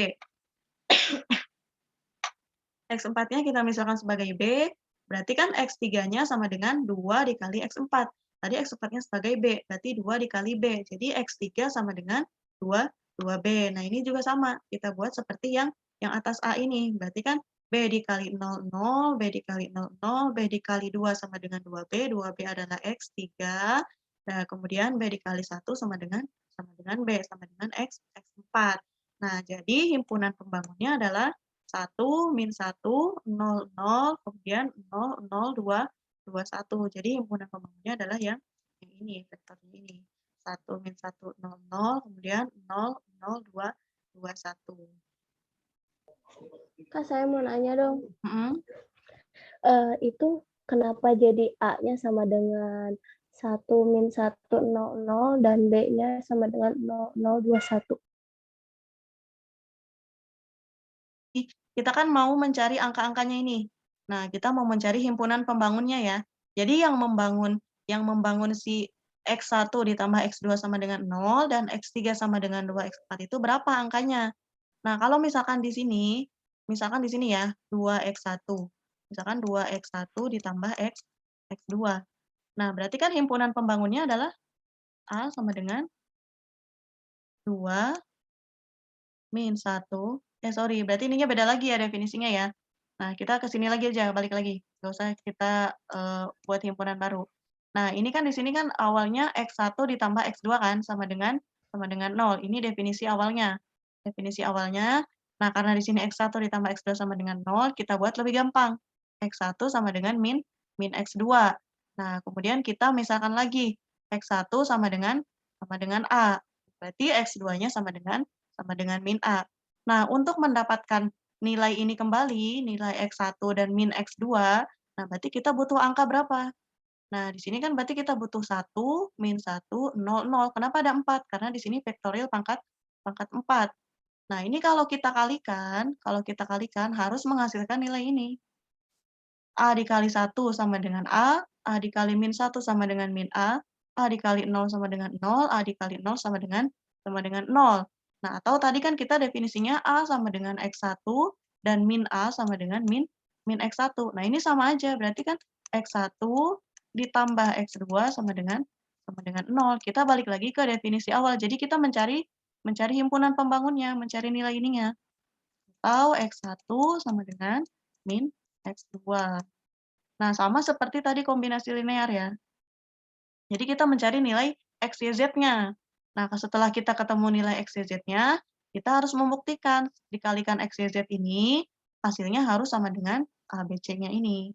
X4-nya kita misalkan sebagai B, berarti kan X3-nya sama dengan 2 dikali X4. Tadi X4-nya sebagai B, berarti 2 dikali B. Jadi X3 sama dengan 2B. Nah, ini juga sama. Kita buat seperti yang atas A ini. Berarti kan B dikali 0, 0, B dikali 0, 0, B dikali 2 sama dengan 2B. 2B adalah X3. Nah, kemudian B dikali 1 sama dengan B, sama dengan X4. Nah, jadi himpunan pembangunnya adalah 1, min 1, 0, 0, kemudian 0, 0, 2, 1. Jadi himpunan pembangunnya adalah yang ini, vektornya ini. 1, min 1, 0, 0, kemudian 0, 0, 2, 1. Kak, saya mau nanya dong. Mm-mm. Itu kenapa jadi A-nya sama dengan 1 min 1, 0, 0, dan B-nya sama dengan 0, 0, 2, 1? Kita kan mau mencari angka-angkanya ini. Nah, kita mau mencari himpunan pembangunnya ya. Jadi yang membangun si X1 ditambah X2 sama dengan 0 dan X3 sama dengan 2X4 itu berapa angkanya? Nah, kalau misalkan di sini ya, 2X1. Misalkan 2X1 ditambah X2. Nah, berarti kan himpunan pembangunnya adalah A sama dengan 2 min 1. Berarti ininya beda lagi ya definisinya ya. Nah, kita ke sini lagi aja, balik lagi. Nggak usah kita buat himpunan baru. Nah, ini kan di sini kan awalnya X1 ditambah X2 kan sama dengan 0. Ini definisi awalnya. Definisi awalnya. Nah, karena di sini X1 ditambah X2 sama dengan 0, kita buat lebih gampang. X1 sama dengan min X2. Nah, kemudian kita misalkan lagi X1 sama dengan A. Berarti X2-nya sama dengan min A. Nah, untuk mendapatkan nilai ini kembali, nilai X1 dan min X2, Nah, berarti kita butuh angka berapa? Nah, di sini kan berarti kita butuh 1, min 1, 0, 0. Kenapa ada 4? Karena di sini vektorial pangkat 4. Nah, ini kalau kita kalikan harus menghasilkan nilai ini. A dikali 1 sama dengan A dikali min 1 sama dengan min A dikali 0 sama dengan 0, A dikali 0 sama dengan 0. Nah, atau tadi kan kita definisinya A sama dengan X1 dan min A sama dengan min X1. Nah, ini sama aja, berarti kan X1 ditambah X2 sama dengan 0. Kita balik lagi ke definisi awal. Jadi kita mencari himpunan pembangunnya, mencari nilai ininya. Atau X1 sama dengan min X2. Nah, sama seperti tadi kombinasi linear ya. Jadi kita mencari nilai X, Y, Z-nya. Nah, setelah kita ketemu nilai X, Y, Z-nya, kita harus membuktikan dikalikan X, Y, Z ini, hasilnya harus sama dengan A, B, C-nya ini.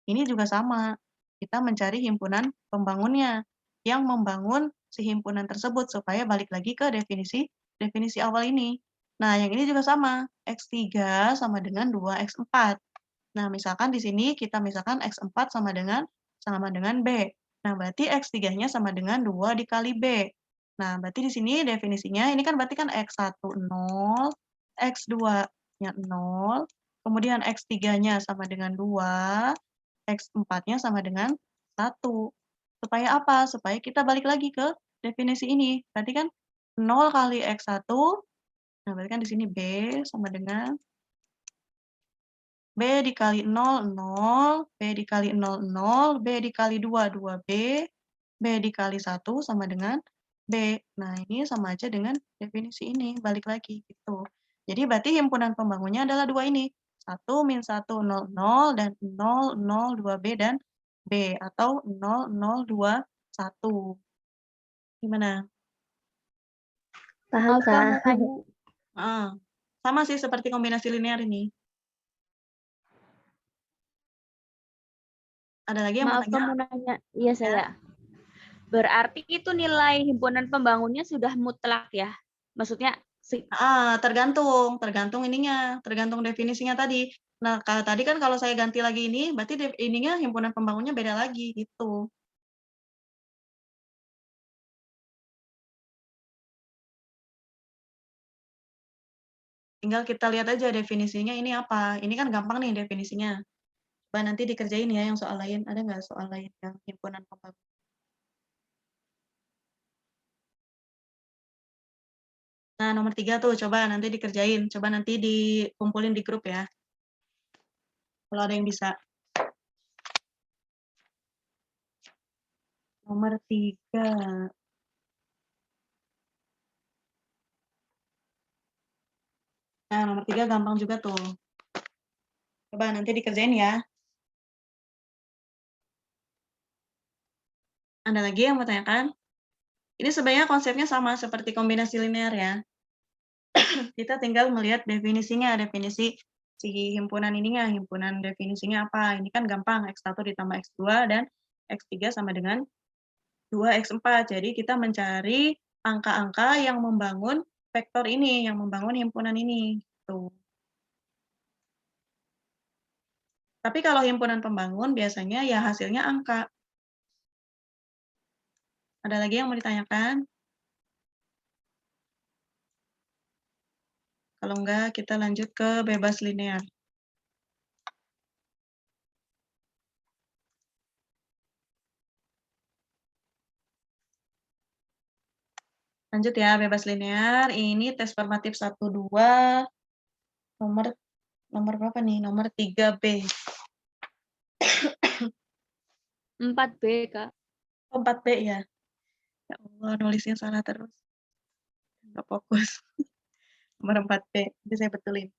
Ini juga sama. Kita mencari himpunan pembangunnya yang membangun si himpunan tersebut supaya balik lagi ke definisi awal ini. Nah, yang ini juga sama. X3 sama dengan 2X4. Nah, misalkan di sini kita misalkan X4 sama dengan B. Nah, berarti X3-nya sama dengan 2 dikali B. Nah, berarti di sini definisinya, ini kan berarti kan X1 0, X2-nya 0, kemudian X3-nya sama dengan 2, X4-nya sama dengan 1. Supaya apa? Supaya kita balik lagi ke definisi ini. Berarti kan 0 kali X1, nah berarti kan di sini B sama dengan B dikali 0, 0, B dikali 0, 0, B dikali 2, 2B, B dikali 1 sama dengan B. Nah, ini sama aja dengan definisi ini, balik lagi, gitu. Jadi berarti himpunan pembangunnya adalah dua ini, 1, min 1, 0, 0, dan 0, 0, 2B, dan B, atau 0, 0, 2, 1. Gimana? Paham, Kak, mau Kak. tanya. Sama sih seperti kombinasi linear ini. Ada lagi yang mau Maaf, tanya? kamu nanya. Iya, saya. Berarti itu nilai himpunan pembangunnya sudah mutlak ya? Maksudnya, Tergantung ininya, tergantung definisinya tadi. Nah, tadi kan kalau saya ganti lagi ini, berarti ininya himpunan pembangunnya beda lagi, gitu. Tinggal kita lihat aja definisinya ini apa. Ini kan gampang nih definisinya. Coba nanti dikerjain ya yang soal lain. Ada nggak soal lain yang himpunan pembangun? Nah, nomor 3 tuh, coba nanti dikerjain. Coba nanti dikumpulin di grup ya. Kalau ada yang bisa. Nomor 3. Nah, nomor 3 gampang juga tuh. Coba nanti dikerjain ya. Ada lagi yang mau tanyakan? Ini sebenarnya konsepnya sama seperti kombinasi linear ya. Kita tinggal melihat definisinya, definisi si himpunan ininya, himpunan definisinya apa. Ini kan gampang, X1 ditambah X2 dan X3 sama dengan 2X4. Jadi kita mencari angka-angka yang membangun vektor ini, yang membangun himpunan ini. Tuh. Tapi kalau himpunan pembangun biasanya ya hasilnya angka. Ada lagi yang mau ditanyakan? Kalau enggak, kita lanjut ke bebas linear. Lanjut ya, bebas linear. Ini tes formatif 1, 2. Nomor berapa nih? Nomor 3B. 4B, Kak. 4B ya. Ya Allah, nulisnya salah terus. Nggak fokus. Nomor 4B. Nanti saya betulin.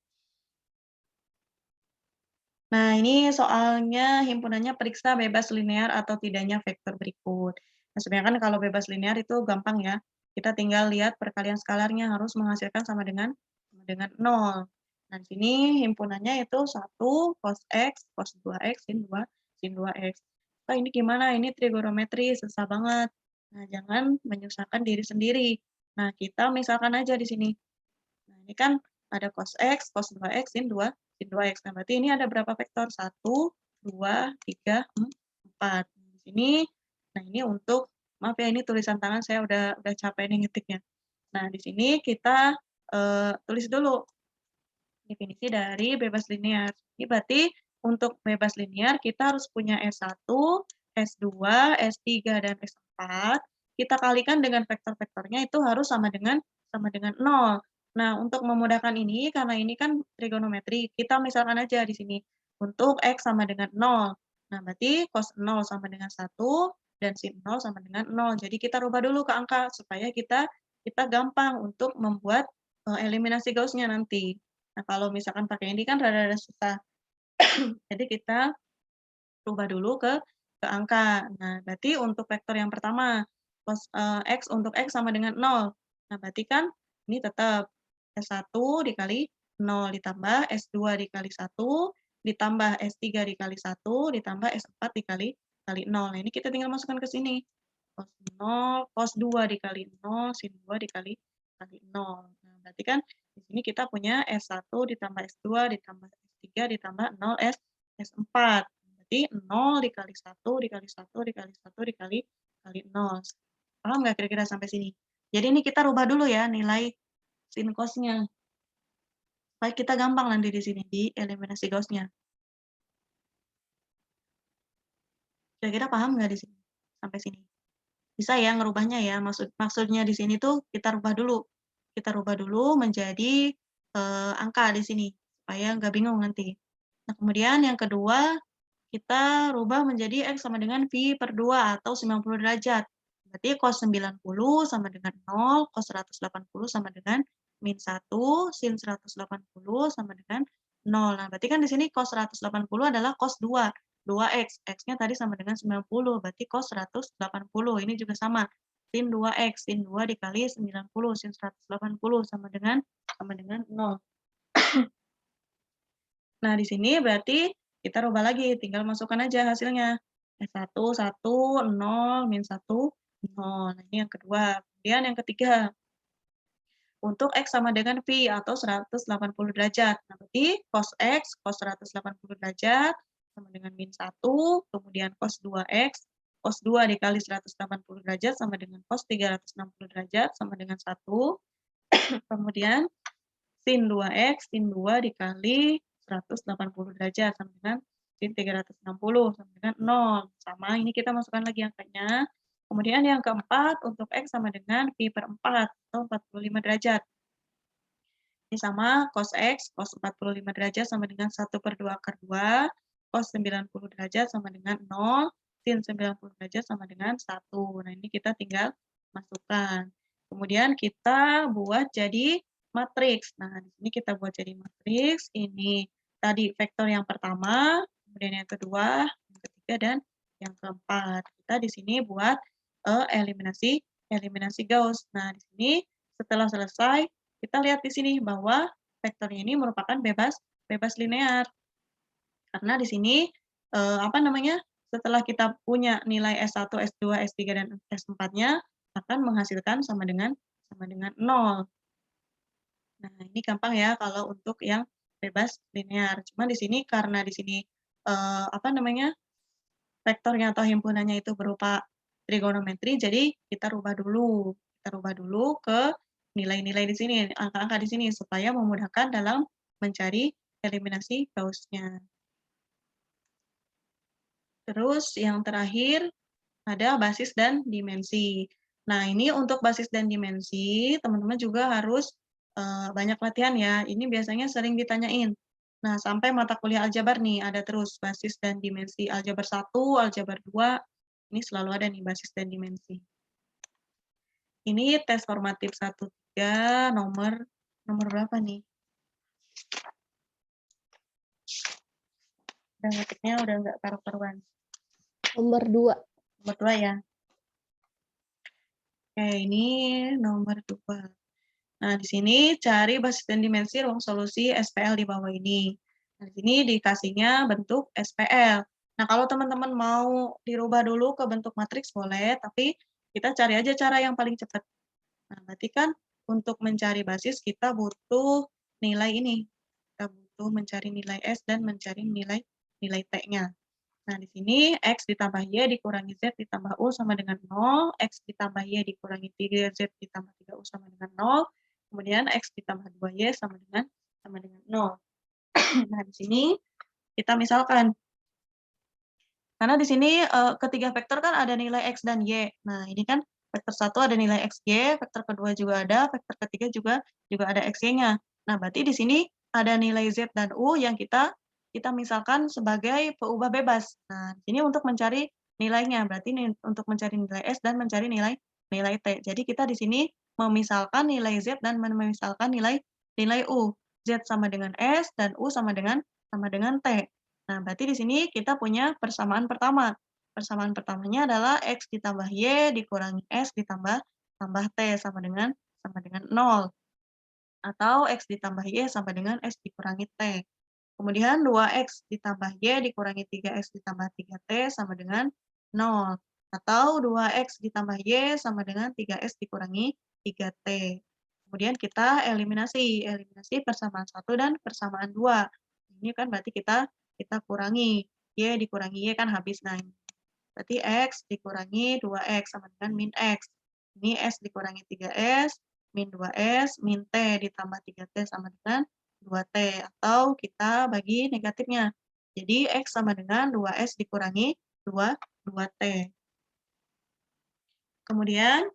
Nah, ini soalnya himpunannya periksa bebas linear atau tidaknya vektor berikut. Nah, sebenarnya kan kalau bebas linear itu gampang ya. Kita tinggal lihat perkalian skalarnya harus menghasilkan sama dengan 0. Nah, di sini himpunannya itu 1 cos X, cos 2X, sin 2X. Oh, ini gimana? Ini trigonometri, susah banget. Nah, jangan menyusahkan diri sendiri. Nah, kita misalkan aja di sini. Nah, ini kan ada cos X, cos 2X, sin 2X. Nah, berarti ini ada berapa vektor? 1, 2, 3, 4. Di sini, nah ini untuk, maaf ya ini tulisan tangan saya udah capek nih ngetiknya. Nah di sini kita tulis dulu definisi dari bebas linear. Ini berarti untuk bebas linear kita harus punya S1, S2, S3, dan S4. Kita kalikan dengan vektor-vektornya itu harus sama dengan 0. Nah, untuk memudahkan ini, karena ini kan trigonometri, kita misalkan aja di sini, untuk X sama dengan 0. Nah, berarti cos 0 sama dengan 1, dan sin 0 sama dengan 0. Jadi kita rubah dulu ke angka, supaya kita gampang untuk membuat eliminasi Gauss-nya nanti. Nah, kalau misalkan pakai ini kan rada-rada susah. Jadi kita rubah dulu ke angka. Nah, berarti untuk vektor yang pertama, X untuk X sama dengan 0. Nah, berarti kan ini tetap S1 dikali 0 ditambah S2 dikali 1 ditambah S3 dikali 1 ditambah S4 dikali 0. Nah, ini kita tinggal masukkan ke sini. Cos 0, cos 2 dikali 0, sin 2 dikali 0. Nah, berarti kan di sini kita punya S1 ditambah S2 ditambah S3 ditambah 0 S4. Berarti 0 dikali 1 dikali 1 dikali 1 dikali 0. Paham nggak kira-kira sampai sini? Jadi ini kita rubah dulu ya nilai sin cos-nya. Supaya kita gampang nanti di sini, di eliminasi Gauss-nya. Kira-kira paham nggak di sini? Sampai sini? Bisa ya ngerubahnya ya, maksudnya di sini tuh kita rubah dulu. Kita rubah dulu menjadi angka di sini, supaya nggak bingung nanti. Nah, kemudian yang kedua, kita rubah menjadi X sama dengan V per 2 atau 90 derajat. Berarti cos 90 sama dengan 0, cos 180 sama dengan min 1, sin 180 sama dengan 0. Nah, berarti kan di sini cos 180 adalah cos 2. 2X, X-nya tadi sama dengan 90, berarti cos 180. Ini juga sama, sin 2X, sin 2 dikali 90, sin 180 sama dengan 0. Nah, di sini berarti kita rubah lagi, tinggal masukkan aja hasilnya. S1, 1, 0, min 1, 0. Nah, ini yang kedua. Kemudian yang ketiga, untuk X sama dengan V atau 180 derajat. Nah, berarti cos X, cos 180 derajat, sama dengan min 1, kemudian cos 2X, cos 2 dikali 180 derajat sama dengan cos 360 derajat sama dengan 1. Kemudian sin 2X, sin 2 dikali 180 derajat sama dengan sin 360 sama dengan 0. Sama, ini kita masukkan lagi angkanya. Kemudian yang keempat, untuk X sama dengan V per 4 atau 45 derajat. Ini sama, cos X, cos 45 derajat sama dengan 1 per 2 akar 2, cos 90 derajat sama dengan 0, sin 90 derajat sama dengan 1. Nah, ini kita tinggal masukkan. Kemudian kita buat jadi matriks. Nah, di sini kita buat jadi matriks. Ini tadi vektor yang pertama, kemudian yang kedua, yang ketiga, dan yang keempat. Kita di sini buat eliminasi Gauss. Nah, di sini setelah selesai, kita lihat di sini bahwa vektornya ini merupakan bebas linear. Karena di sini setelah kita punya nilai S1, S2, S3, dan S4-nya akan menghasilkan sama dengan 0. Nah, ini gampang ya kalau untuk yang bebas linear. Cuma di sini karena di sini vektornya atau himpunannya itu berupa trigonometri, jadi kita rubah dulu. Kita rubah dulu ke nilai-nilai di sini, angka-angka di sini, supaya memudahkan dalam mencari eliminasi Gauss-nya. Terus yang terakhir ada basis dan dimensi. Nah, ini untuk basis dan dimensi, teman-teman juga harus banyak latihan ya. Ini biasanya sering ditanyain. Nah, sampai mata kuliah aljabar nih, ada terus basis dan dimensi aljabar 1, aljabar 2, ini selalu ada nih basis dan dimensi. Ini tes formatif 1-3, nomor berapa nih? Udah ngetiknya udah nggak karu-karuan. Nomor 2. Nomor 2 ya. Oke, ini nomor 2. Nah, di sini cari basis dan dimensi ruang solusi SPL di bawah ini. Nah, di sini dikasihnya bentuk SPL. Nah, kalau teman-teman mau dirubah dulu ke bentuk matriks boleh, tapi kita cari aja cara yang paling cepat. Nah, berarti kan untuk mencari basis kita butuh nilai ini. Kita butuh mencari nilai S dan mencari nilai T-nya. Nah, di sini X ditambah Y dikurangi Z ditambah U sama dengan 0, X ditambah Y dikurangi 3Z ditambah 3U sama dengan 0, kemudian X ditambah 2Y sama dengan 0. Nah, di sini kita misalkan, karena di sini ketiga vektor kan ada nilai X dan Y. Nah, ini kan vektor 1 ada nilai XY, vektor kedua juga ada, vektor ketiga juga ada XY-nya. Nah, berarti di sini ada nilai Z dan U yang kita misalkan sebagai peubah bebas. Nah, di sini untuk mencari nilainya, berarti untuk mencari nilai S dan mencari nilai T. Jadi kita di sini memisalkan nilai Z dan memisalkan nilai U. Z sama dengan S dan U sama dengan T. Nah, berarti di sini kita punya persamaan pertama. Persamaan pertamanya adalah X ditambah Y dikurangi S ditambah T sama dengan 0. Atau X ditambah Y sama dengan S dikurangi T. Kemudian 2X ditambah Y dikurangi 3X ditambah 3T sama dengan 0. Atau 2X ditambah Y sama dengan 3X dikurangi 3T. Kemudian kita eliminasi persamaan 1 dan persamaan 2. Ini kan berarti kita kurangi. Y dikurangi Y kan habis. Nah, berarti X dikurangi 2X sama dengan min X. Ini S dikurangi 3S, min 2S, min T ditambah 3T sama dengan 2T, atau kita bagi negatifnya. Jadi X sama dengan 2S dikurangi 2T. Kemudian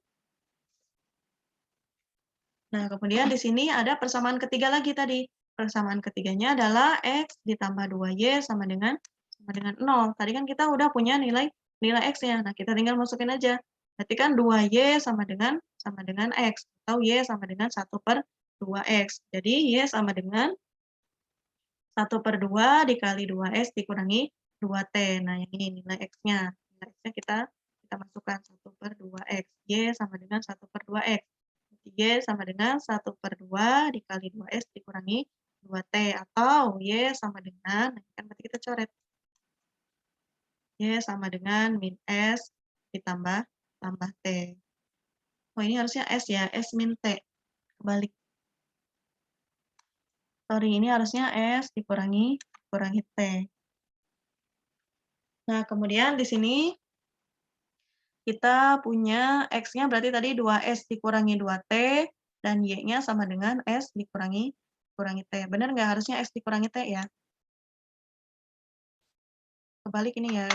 di sini ada persamaan ketiga lagi tadi. Persamaan ketiganya adalah X ditambah 2Y sama dengan 0. Tadi kan kita udah punya nilai X-nya. Nah, kita tinggal masukin aja. Berarti kan 2Y sama dengan X, atau Y sama dengan 1/2X. Jadi Y sama dengan 1/2 dikali 2S dikurangi 2T. Nah, yang ini nilai X-nya. Nilai X-nya kita masukkan 1/2X. Y sama dengan 1/2X. Y sama dengan 1/2 dikali 2S dikurangi 2T. Atau Y sama dengan, kan berarti kita coret. Y sama dengan min S ditambah T. Oh, ini harusnya S ya, S min T. Kebalik. Sorry, ini harusnya S dikurangi T. Nah, kemudian di sini kita punya X-nya berarti tadi 2S dikurangi 2T, dan Y-nya sama dengan S dikurangi T. Benar nggak? Harusnya S dikurangi T ya? Kebalik ini ya.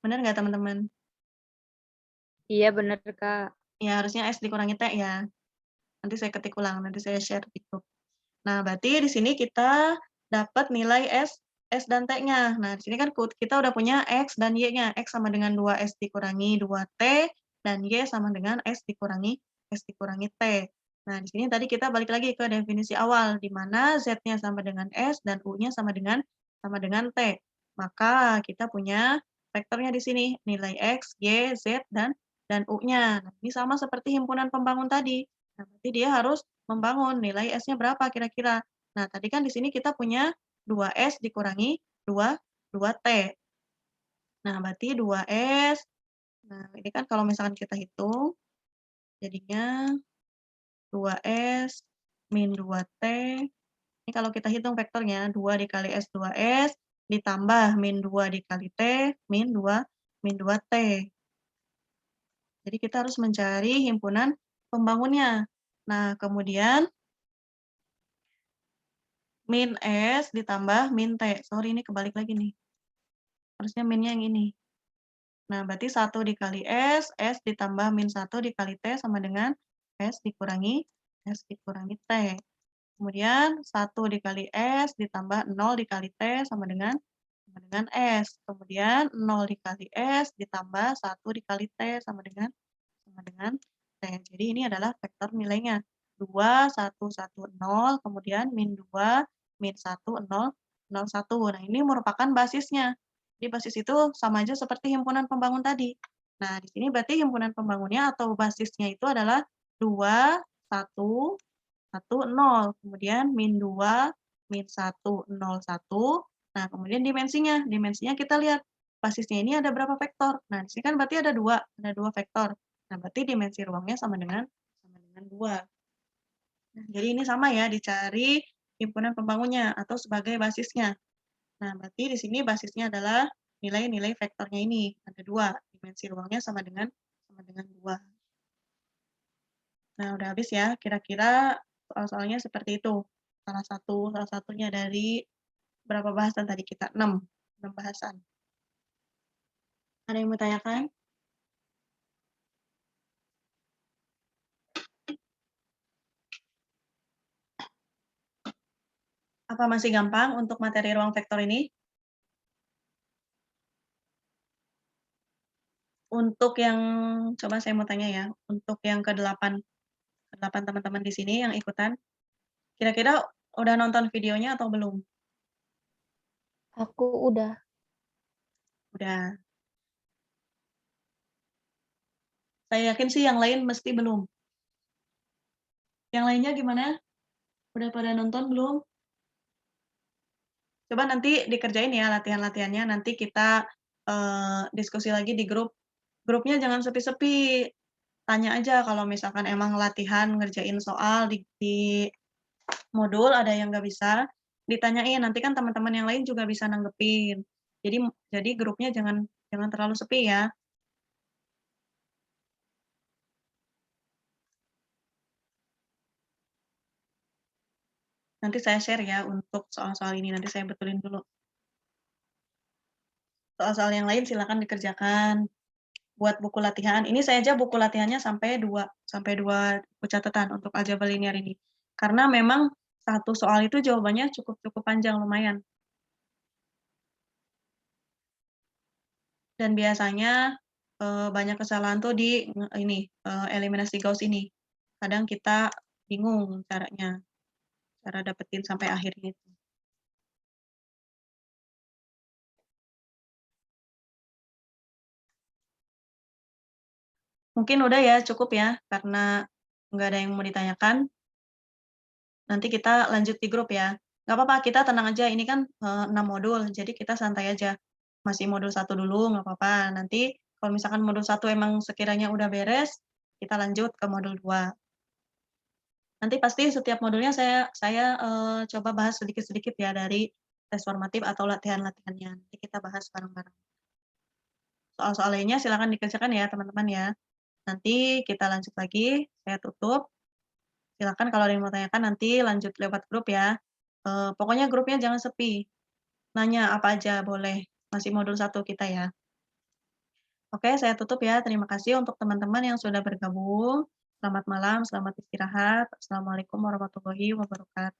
Benar nggak, teman-teman? Iya, benar, Kak. Ya, harusnya S dikurangi T ya. Nanti saya ketik ulang, nanti saya share di grup. Nah, berarti di sini kita dapat nilai S dan T-nya. Nah, di sini kan kita udah punya X dan Y-nya. X sama dengan 2S dikurangi 2T, dan Y sama dengan S dikurangi T. Nah, di sini tadi kita balik lagi ke definisi awal, di mana Z-nya sama dengan S dan U-nya sama dengan T. Maka kita punya vektornya di sini, nilai X, Y, Z, dan U-nya. Nah, ini sama seperti himpunan pembangun tadi. Nah, berarti dia harus membangun nilai S-nya berapa kira-kira. Nah, tadi kan di sini kita punya 2S dikurangi 2T. Nah, berarti 2S, nah ini kan kalau misalkan kita hitung, jadinya 2S min 2T, ini kalau kita hitung vektornya, 2 dikali S 2S, ditambah min 2 dikali T, min 2T. Jadi kita harus mencari himpunan pembangunnya. Nah, kemudian min S ditambah min T. Sorry, ini kebalik lagi nih. Harusnya minnya yang ini. Nah, berarti 1 dikali S ditambah min 1 dikali T sama dengan S dikurangi T. Kemudian 1 dikali S ditambah 0 dikali T sama dengan S. Kemudian 0 dikali S ditambah 1 dikali T sama dengan T. Jadi ini adalah vektor nilainya. 2, 1, 1, 0, kemudian min 2, min 1, 0, 0, 1. Nah, ini merupakan basisnya. Jadi basis itu sama aja seperti himpunan pembangun tadi. Nah, di sini berarti himpunan pembangunnya atau basisnya itu adalah 2, 1, 1, 0. Kemudian min 2, min 1, 0, 1. Nah, kemudian dimensinya. Dimensinya kita lihat. Basisnya ini ada berapa vektor? Nah, di sini kan berarti ada 2 vektor. Nah, berarti dimensi ruangnya sama dengan 2. Nah, jadi ini sama ya, dicari himpunan pembangunnya atau sebagai basisnya. Nah, berarti di sini basisnya adalah nilai-nilai vektornya ini. Ada 2, dimensi ruangnya sama dengan 2. Nah, udah habis ya. Kira-kira soal-soalnya seperti itu. Salah satunya dari berapa bahasan tadi kita? 6 bahasan. Ada yang mau tanyakan? Apa masih gampang untuk materi ruang vektor ini? Untuk yang, coba saya mau tanya ya, untuk yang ke-8 teman-teman di sini yang ikutan, kira-kira udah nonton videonya atau belum? Aku udah. Udah. Saya yakin sih yang lain mesti belum. Yang lainnya gimana? Udah pada nonton belum? Coba nanti dikerjain ya latihan-latihannya, nanti kita diskusi lagi di grup. Grupnya jangan sepi-sepi. Tanya aja kalau misalkan emang latihan ngerjain soal di modul ada yang nggak bisa, ditanyain. Nanti kan teman-teman yang lain juga bisa nanggepin. Jadi grupnya jangan terlalu sepi ya. Nanti saya share ya untuk soal-soal ini, nanti saya betulin dulu. Soal-soal yang lain silakan dikerjakan. Buat buku latihan, ini saya aja buku latihannya sampai 2 buku catatan untuk aljabar linear ini. Karena memang satu soal itu jawabannya cukup panjang, lumayan. Dan biasanya banyak kesalahan tuh di ini eliminasi Gauss ini. Kadang kita bingung caranya, cara dapetin sampai akhirnya itu. Mungkin udah ya, cukup ya, karena nggak ada yang mau ditanyakan. Nanti kita lanjut di grup ya. Nggak apa-apa, kita tenang aja, ini kan 6 modul, jadi kita santai aja. Masih modul 1 dulu, nggak apa-apa. Nanti kalau misalkan modul 1 emang sekiranya udah beres, kita lanjut ke modul 2. Nanti pasti setiap modulnya saya coba bahas sedikit-sedikit ya dari tes formatif atau latihan-latihannya. Nanti kita bahas bareng-bareng. Soal-soal lainnya silakan dikerjakan ya teman-teman ya. Nanti kita lanjut lagi, saya tutup. Silakan kalau ada yang mau tanyakan nanti lanjut lewat grup ya. Pokoknya grupnya jangan sepi. Nanya apa aja boleh, masih modul 1 kita ya. Oke, saya tutup ya. Terima kasih untuk teman-teman yang sudah bergabung. Selamat malam, selamat istirahat. Assalamualaikum warahmatullahi wabarakatuh.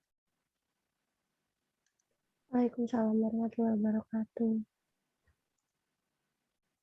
Waalaikumsalam warahmatullahi wabarakatuh.